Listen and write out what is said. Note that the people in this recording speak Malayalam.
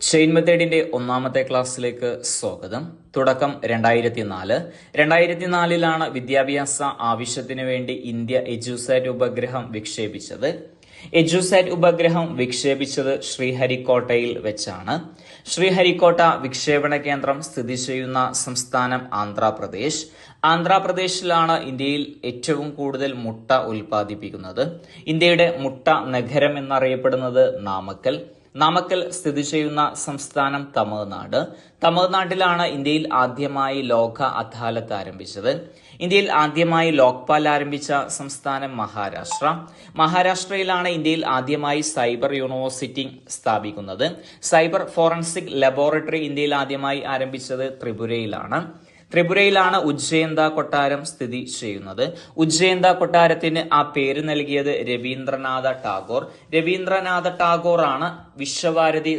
ചെയിൻ മെത്തേഡിന്റെ ഒന്നാമത്തെ ക്ലാസ്സിലേക്ക് സ്വാഗതം. തുടക്കം 2004. 2004 വിദ്യാഭ്യാസ ആവശ്യത്തിനു വേണ്ടി ഇന്ത്യ എഡ്യൂസാറ്റ് ഉപഗ്രഹം വിക്ഷേപിച്ചത്. എഡ്യൂസാറ്റ് ഉപഗ്രഹം വിക്ഷേപിച്ചത് ശ്രീഹരിക്കോട്ടയിൽ വെച്ചാണ്. ശ്രീഹരിക്കോട്ട വിക്ഷേപണ കേന്ദ്രം സ്ഥിതി ചെയ്യുന്ന സംസ്ഥാനം ആന്ധ്രാപ്രദേശ്. ആന്ധ്രാപ്രദേശിലാണ് ഇന്ത്യയിൽ ഏറ്റവും കൂടുതൽ മുട്ട ഉൽപ്പാദിപ്പിക്കുന്നത്. ഇന്ത്യയുടെ മുട്ട നഗരം എന്നറിയപ്പെടുന്നത് നാമക്കൽ. നാമക്കൽ സ്ഥിതി ചെയ്യുന്ന സംസ്ഥാനം തമിഴ്നാട്. തമിഴ്നാട്ടിലാണ് ഇന്ത്യയിൽ ആദ്യമായി ലോക അദാലത്ത് ആരംഭിച്ചത്. ഇന്ത്യയിൽ ആദ്യമായി ലോക്പാൽ ആരംഭിച്ച സംസ്ഥാനം മഹാരാഷ്ട്ര. മഹാരാഷ്ട്രയിലാണ് ഇന്ത്യയിൽ ആദ്യമായി സൈബർ യൂണിവേഴ്സിറ്റി സ്ഥാപിക്കുന്നത്. സൈബർ ഫോറൻസിക് ലബോറട്ടറി ഇന്ത്യയിൽ ആദ്യമായി ആരംഭിച്ചത് ത്രിപുരയിലാണ്. ത്രിപുരയിലാണ് ഉജ്ജയന്ത കൊട്ടാരം സ്ഥിതി ചെയ്യുന്നത്. ഉജ്ജയന്ത കൊട്ടാരത്തിന് ആ പേര് നൽകിയത് രവീന്ദ്രനാഥ ടാഗോർ. രവീന്ദ്രനാഥ ടാഗോർ ആണ് വിശ്വഭാരതി